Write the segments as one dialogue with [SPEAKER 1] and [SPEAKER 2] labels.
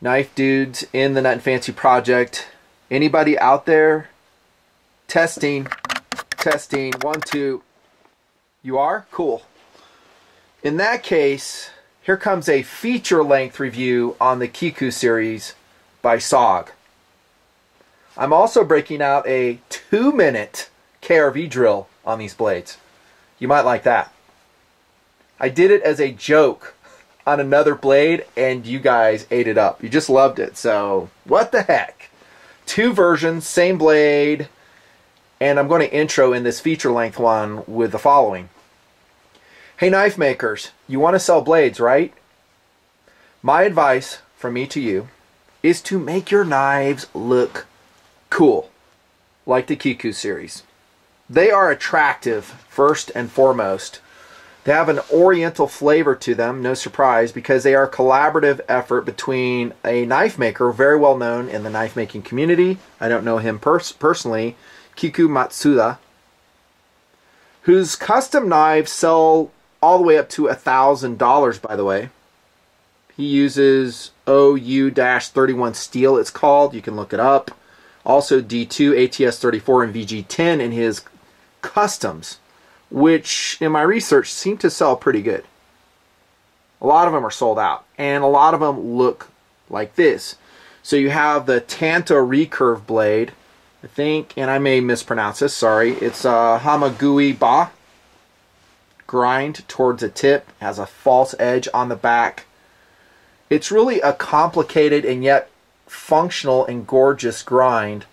[SPEAKER 1] Knife dudes in the Nut and Fancy project. Anybody out there? Testing. Testing. 1, 2. You are? Cool. In that case, here comes a feature-length review on the Kiku series by SOG. I'm also breaking out a 2-minute KRV drill on these blades. You might like that. I did it as a joke on another blade, and you guys ate it up. You just loved it. So, what the heck? 2 versions, same blade, and I'm going to intro in this feature-length one with the following. Hey knife makers, you want to sell blades, right? My advice from me to you is to make your knives look cool, like the Kiku series. They are attractive first and foremost. They have an oriental flavor to them, no surprise, because they are a collaborative effort between a knife maker very well known in the knife making community. I don't know him personally, Kiku Matsuda, whose custom knives sell all the way up to $1,000, by the way. He uses OU-31 steel, it's called. You can look it up. Also D2, ATS-34, and VG-10 in his customs, which in my research seem to sell pretty good. A lot of them are sold out, and a lot of them look like this. So you have the Tanto recurve blade, I think, and I may mispronounce this, sorry. It's a Hamagui Ba. Grind towards the tip, has a false edge on the back. It's really a complicated and yet functional and gorgeous grind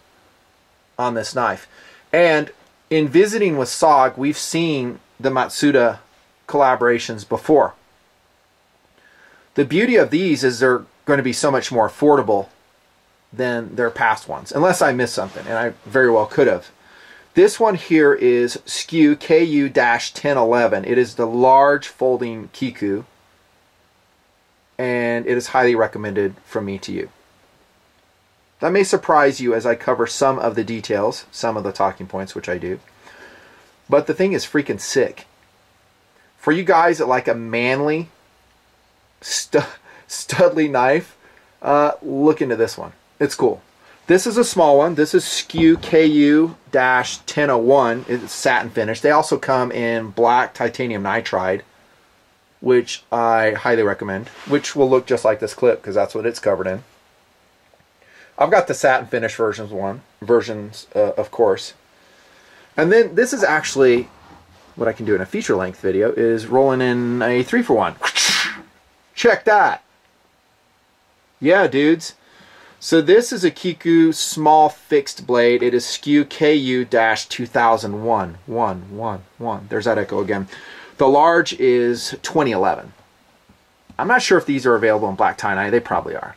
[SPEAKER 1] on this knife. And in visiting with SOG, we've seen the Matsuda collaborations before. The beauty of these is they're going to be so much more affordable than their past ones, unless I missed something, and I very well could have. This one here is SKU KU-1011. It is the large folding Kiku, and it is highly recommended from me to you. That may surprise you as I cover some of the details, some of the talking points, which I do. But the thing is freaking sick. For you guys that like a manly, studly knife, look into this one. It's cool. This is a small one. This is SKU KU-1001. It's satin finish. They also come in black titanium nitride, which I highly recommend, which will look just like this clip because that's what it's covered in. I've got the satin finish versions, of course. And then this is actually what I can do in a feature-length video is rolling in a 3-for-1. Check that. Yeah, dudes. So this is a Kiku small fixed blade. It is SKU KU-2001. There's that echo again. The large is 2011. I'm not sure if these are available in black tie-dye. They probably are.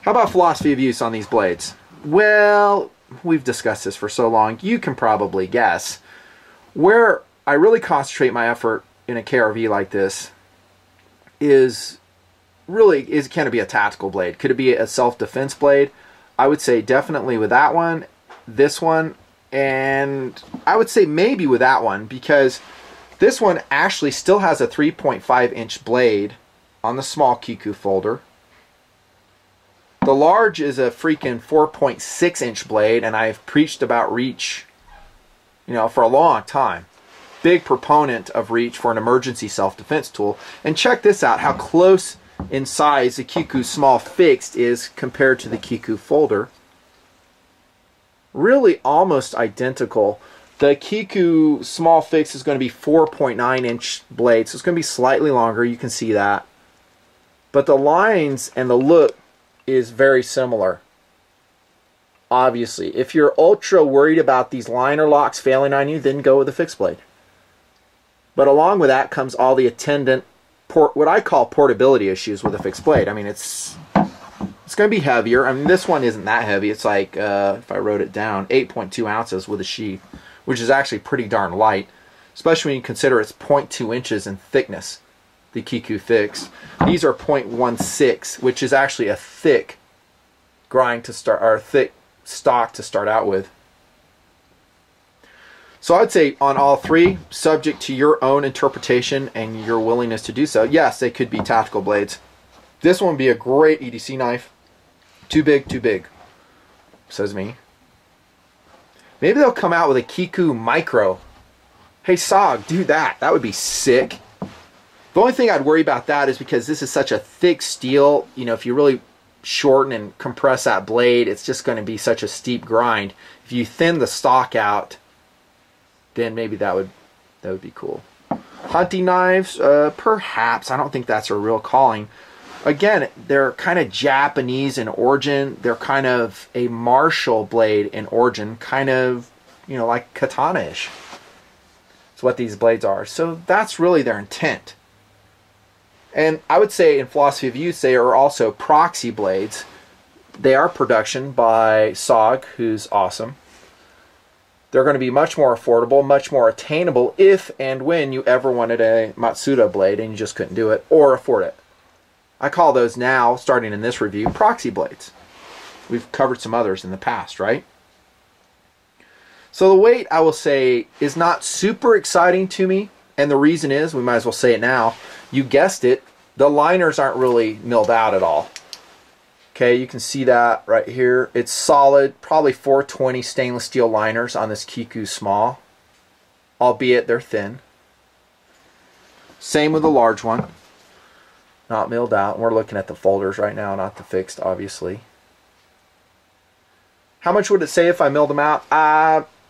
[SPEAKER 1] How about philosophy of use on these blades? Well, we've discussed this for so long, you can probably guess. Where I really concentrate my effort in a KRV like this is really, can it be a tactical blade? Could it be a self-defense blade? I would say definitely with that one, this one, and I would say maybe with that one, because this one actually still has a 3.5-inch blade on the small Kiku folder. The large is a freaking 4.6-inch blade, and I've preached about reach, for a long time. Big proponent of reach for an emergency self-defense tool. And check this out, how close in size the Kiku small fixed is compared to the Kiku folder. Really almost identical. The Kiku small fixed is going to be 4.9-inch blade, so it's going to be slightly longer, you can see that. But the lines and the look is very similar. Obviously, if you're ultra worried about these liner locks failing on you, then go with the fixed blade. But along with that comes all the attendant, what I call portability issues with a fixed blade. I mean, it's going to be heavier. I mean, this one isn't that heavy. It's like, if I wrote it down, 8.2 ounces with a sheath, which is actually pretty darn light, especially when you consider it's 0.2 inches in thickness. The Kiku fixed. These are 0.16, which is actually a thick grind to start, or thick stock to start out with. So I'd say on all three, subject to your own interpretation and your willingness to do so, yes, they could be tactical blades. This one would be a great EDC knife. Too big, says me. Maybe they'll come out with a Kiku Micro. Hey SOG, do that. That would be sick. The only thing I'd worry about that is because this is such a thick steel, you know, if you really shorten and compress that blade, it's just going to be such a steep grind. If you thin the stock out, then maybe that would be cool. Hunting knives, perhaps. I don't think that's a real calling. Again, they're kind of Japanese in origin. They're kind of a martial blade in origin, kind of, you know, like katana-ish. That's what these blades are. So that's really their intent. And I would say in philosophy of use, they are also proxy blades. They are production by SOG, who's awesome. They're going to be much more affordable, much more attainable if and when you ever wanted a Matsuda blade and you just couldn't do it or afford it. I call those now, starting in this review, proxy blades. We've covered some others in the past, right? So the weight, I will say, is not super exciting to me. And the reason is, we might as well say it now, you guessed it, the liners aren't really milled out at all. Okay, you can see that right here. It's solid, probably 420 stainless steel liners on this Kiku Small, albeit they're thin. Same with the large one. Not milled out. We're looking at the folders right now, not the fixed, obviously. How much would it say if I milled them out?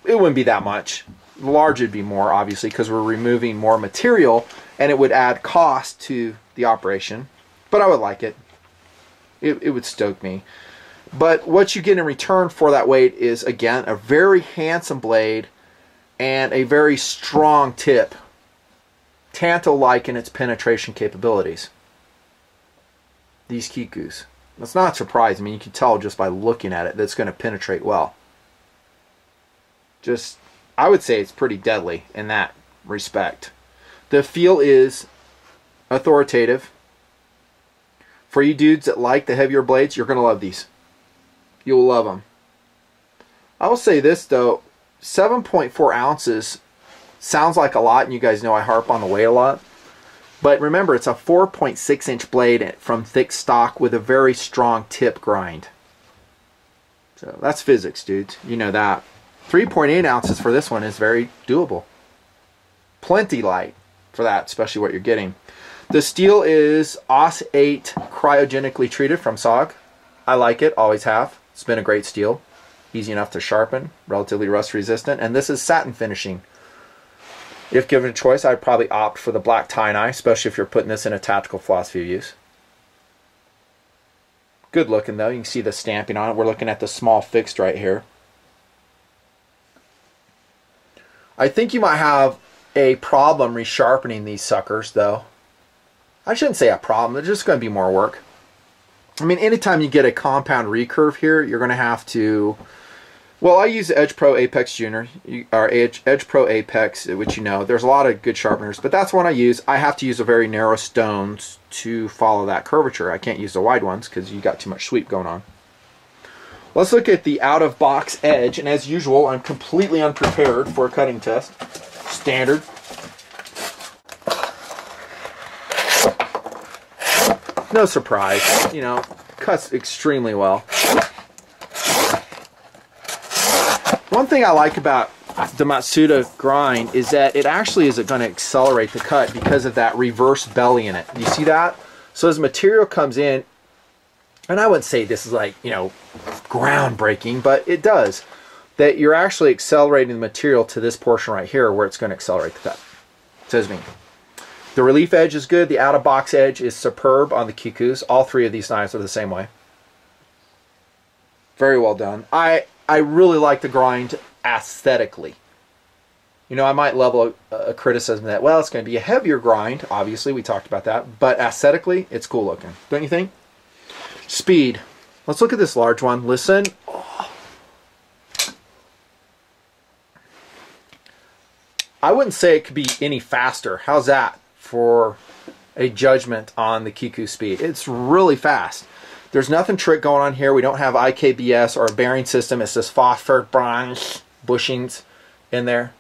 [SPEAKER 1] It wouldn't be that much. The large would be more, obviously, because we're removing more material, and it would add cost to the operation. But I would like it. It would stoke me. But what you get in return for that weight is, again, a very handsome blade and a very strong tip. Tanto-like in its penetration capabilities. These Kikus. That's not surprising. I mean, you can tell just by looking at it that it's going to penetrate well. Just, I would say it's pretty deadly in that respect. The feel is authoritative. For you dudes that like the heavier blades, you're going to love these. You'll love them. I will say this though, 7.4 ounces sounds like a lot, and you guys know I harp on the weight a lot. But remember, it's a 4.6 inch blade from thick stock with a very strong tip grind. So that's physics, dudes. You know that. 3.8 ounces for this one is very doable. Plenty light for that, especially what you're getting. The steel is OS8 cryogenically treated from SOG. I like it, always have. It's been a great steel. Easy enough to sharpen, relatively rust resistant, and this is satin finishing. If given a choice, I'd probably opt for the black tie-and-eye, especially if you're putting this in a tactical philosophy of use. Good looking though, you can see the stamping on it. We're looking at the small fixed right here. I think you might have a problem resharpening these suckers though. I shouldn't say a problem, there's just going to be more work. I mean, anytime you get a compound recurve here, you're going to have to... Well, I use Edge Pro Apex Junior, or Edge Pro Apex, which you know, there's a lot of good sharpeners, but that's one I use. I have to use a very narrow stones to follow that curvature. I can't use the wide ones because you got too much sweep going on. Let's look at the out-of-box edge, and as usual, I'm completely unprepared for a cutting test. Standard. No surprise, you know, cuts extremely well. One thing I like about the Matsuda grind is that it actually isn't going to accelerate the cut because of that reverse belly in it. You see that? So as material comes in, and I wouldn't say this is like, you know, groundbreaking, but it does, that you're actually accelerating the material to this portion right here where it's going to accelerate the cut. Says me. The relief edge is good. The out-of-box edge is superb on the Kikus. All three of these knives are the same way. Very well done. I really like the grind aesthetically. You know, I might level a criticism that, well, it's going to be a heavier grind. Obviously, we talked about that. But aesthetically, it's cool looking. Don't you think? Speed. Let's look at this large one. Listen. Oh. I wouldn't say it could be any faster. How's that for a judgment on the Kiku speed? It's really fast. There's nothing trick going on here. We don't have IKBS or a bearing system. It's just phosphor bronze bushings in there,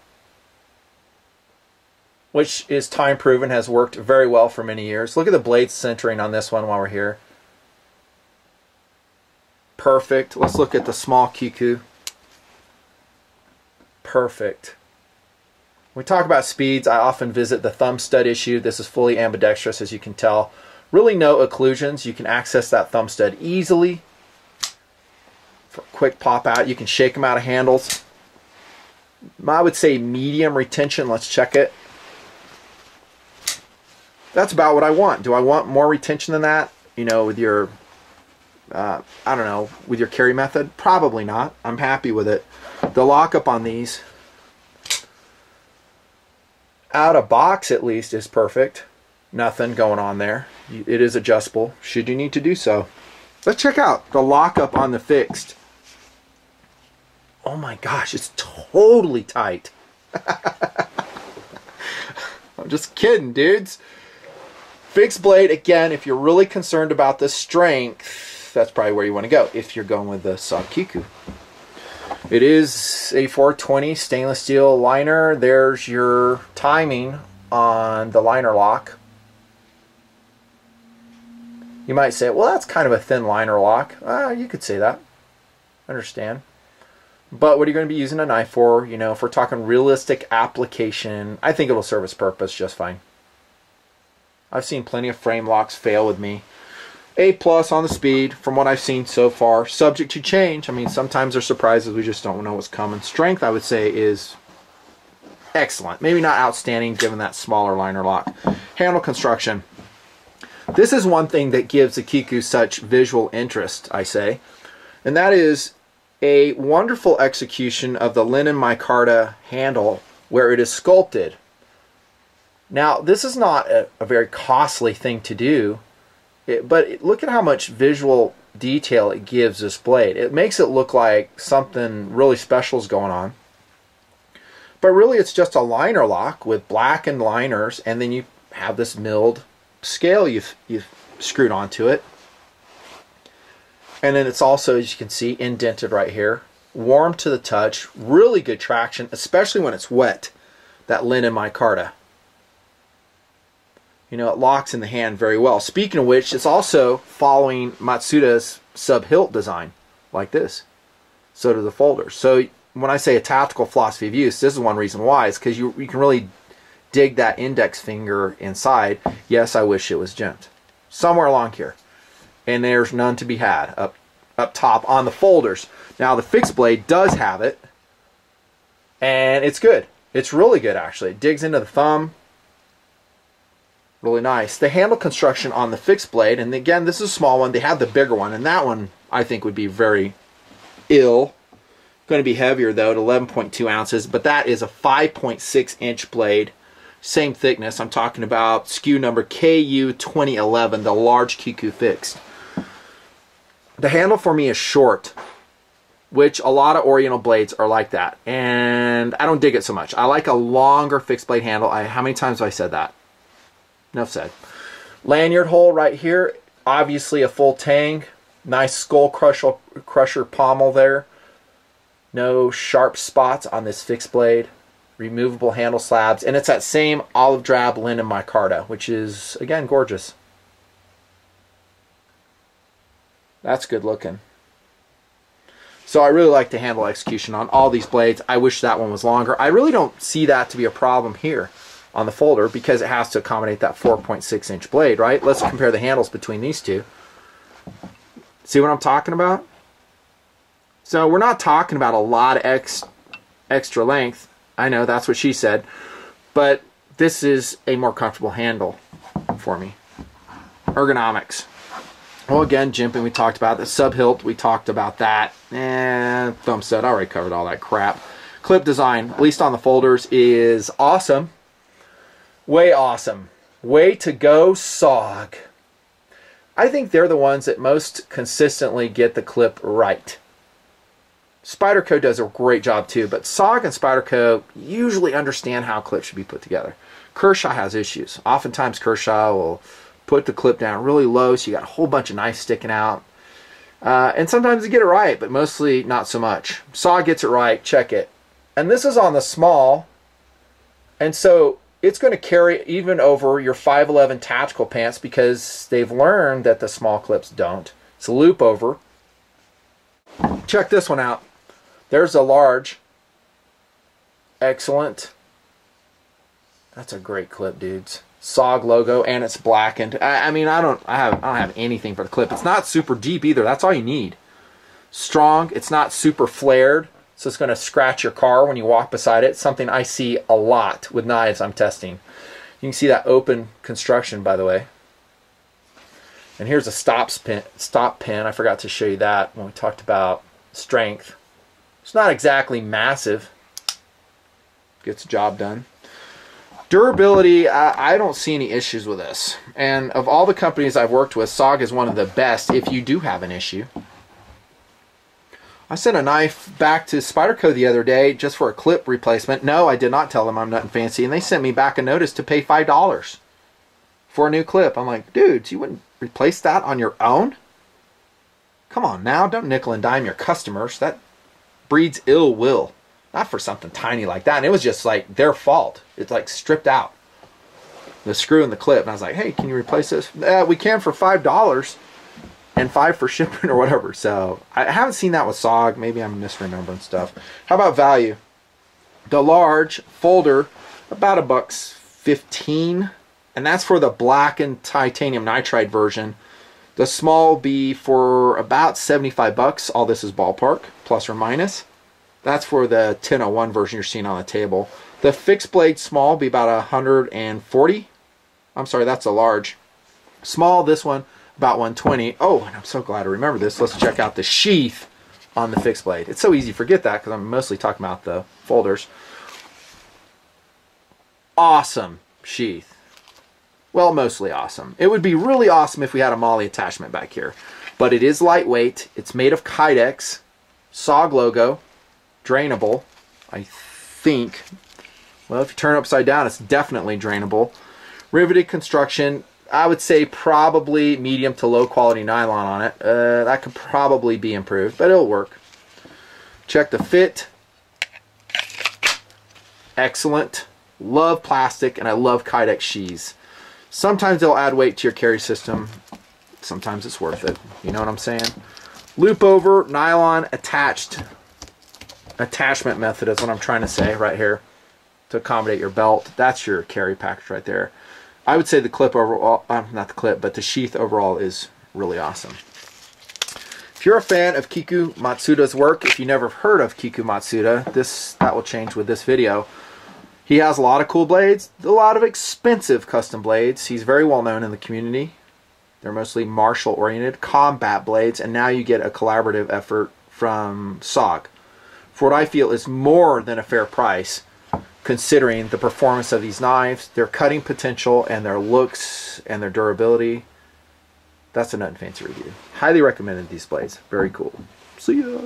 [SPEAKER 1] which is time proven, has worked very well for many years. Look at the blade centering on this one while we're here. perfect. Let's look at the small Kiku. Perfect. When we talk about speeds, I often visit the thumb stud issue. This is fully ambidextrous, as you can tell. Really no occlusions. You can access that thumb stud easily. For a quick pop out, you can shake them out of handles. I would say medium retention. Let's check it. That's about what I want. Do I want more retention than that? You know, with your, I don't know, with your carry method? Probably not. I'm happy with it. The lockup on these, out of box at least, is perfect. Nothing going on there. It is adjustable should you need to do so. Let's check out the lockup on the fixed. Oh my gosh, it's totally tight. I'm just kidding, dudes. Fixed blade, again, if you're really concerned about the strength, that's probably where you want to go if you're going with the SOG Kiku. It is a 420 stainless steel liner. There's your timing on the liner lock. You might say, well, that's kind of a thin liner lock. You could say that. Understand. But what are you going to be using a knife for? You know, if we're talking realistic application, I think it will serve its purpose just fine. I've seen plenty of frame locks fail with me. A+ on the speed from what I've seen so far. Subject to change. I mean, sometimes there's surprises. We just don't know what's coming. Strength, I would say, is excellent. Maybe not outstanding given that smaller liner lock. Handle construction. This is one thing that gives the Kiku such visual interest, I say. And that is a wonderful execution of the linen micarta handle where it is sculpted. Now, this is not a very costly thing to do, but look at how much visual detail it gives this blade. It makes it look like something really special is going on. But really, it's just a liner lock with blackened liners, and then you have this milled scale you've screwed onto it. And then it's also, as you can see, indented right here. Warm to the touch. Really good traction, especially when it's wet. That linen micarta. You know, it locks in the hand very well. Speaking of which, it's also following Matsuda's sub-hilt design, like this. So do the folders. So when I say a tactical philosophy of use, this is one reason why. It's because you can really dig that index finger inside. Yes, I wish it was gemmed. Somewhere along here. And there's none to be had up top on the folders. Now the fixed blade does have it. And it's good. It's really good, actually. It digs into the thumb. Really nice. The handle construction on the fixed blade, and again, this is a small one. They have the bigger one, and that one I think would be very ill. Going to be heavier though, at 11.2 ounces, but that is a 5.6 inch blade. Same thickness. I'm talking about SKU number KU 2011, the large Kiku fixed. The handle for me is short, which a lot of Oriental blades are like that, and I don't dig it so much. I like a longer fixed blade handle. How many times have I said that? Enough said. Lanyard hole right here, obviously a full tang. Nice skull crusher pommel there. No sharp spots on this fixed blade. Removable handle slabs, and it's that same olive drab linen micarta, which is again gorgeous. That's good looking. So I really like the handle execution on all these blades. I wish that one was longer. I really don't see that to be a problem here on the folder because it has to accommodate that 4.6 inch blade, right? Let's compare the handles between these two. See what I'm talking about? So we're not talking about a lot of extra length. I know, that's what she said. But this is a more comfortable handle for me. Ergonomics. Well, again, jimping, we talked about. The sub-hilt, we talked about that. And thumb stud, I already covered all that crap. Clip design, at least on the folders, is awesome. Way awesome. Way to go, SOG. I think they're the ones that most consistently get the clip right. Spyderco does a great job too, but SOG and Spyderco usually understand how clips should be put together. Kershaw has issues. Oftentimes Kershaw will put the clip down really low so you got a whole bunch of knives sticking out. And sometimes they get it right, but mostly not so much. SOG gets it right, check it. And this is on the small, and so it's going to carry even over your 511 tactical pants because they've learned that the small clips don't. It's a loop over. Check this one out. There's a large. Excellent. That's a great clip, dudes. SOG logo, and it's blackened. I mean, I don't have anything for the clip. It's not super deep either. That's all you need. Strong. It's not super flared, so it's going to scratch your car when you walk beside it. Something I see a lot with knives I'm testing. You can see that open construction, by the way. And here's a stop pin. I forgot to show you that when we talked about strength. It's not exactly massive. Gets the job done. Durability, I don't see any issues with this. And of all the companies I've worked with, SOG is one of the best if you do have an issue. I sent a knife back to Spyderco the other day just for a clip replacement. No, I did not tell them I'm nutnfancy, and they sent me back a notice to pay $5 for a new clip. I'm like, dudes, you wouldn't replace that on your own? Come on now, don't nickel and dime your customers. That breeds ill will. Not for something tiny like that. And it was just like their fault. It's like stripped out. The screw in the clip. And I was like, hey, can you replace this? We can for $5 and $5 for shipping or whatever. So I haven't seen that with SOG. Maybe I'm misremembering stuff. How about value? The large folder, about $1.15. And that's for the blackened titanium nitride version. The small will be for about $75. All this is ballpark, plus or minus. That's for the 1001 version you're seeing on the table. The fixed blade small will be about 140. I'm sorry, that's a large. Small, this one, about 120. Oh, and I'm so glad I remember this. Let's check out the sheath on the fixed blade. It's so easy to forget that because I'm mostly talking about the folders. Awesome sheath. Well, mostly awesome. It would be really awesome if we had a MOLLE attachment back here. But it is lightweight. It's made of Kydex. SOG logo. Drainable, I think. Well, if you turn it upside down, it's definitely drainable. Riveted construction, I would say probably medium to low quality nylon on it. That could probably be improved, but it'll work. Check the fit. Excellent. Love plastic, and I love Kydex sheaths. Sometimes they'll add weight to your carry system. Sometimes it's worth it. You know what I'm saying? Loop over, nylon attached. Attachment method is what I'm trying to say right here to accommodate your belt. That's your carry package right there. I would say the clip overall, not the clip, but the sheath overall is really awesome. If you're a fan of Kiku Matsuda's work, if you never heard of Kiku Matsuda, that will change with this video. He has a lot of cool blades, a lot of expensive custom blades. He's very well known in the community. They're mostly martial oriented combat blades, and now you get a collaborative effort from SOG for what I feel is more than a fair price, considering the performance of these knives, their cutting potential, and their looks, and their durability. That's a nutnfancy review. Highly recommended these blades. Very cool. See ya.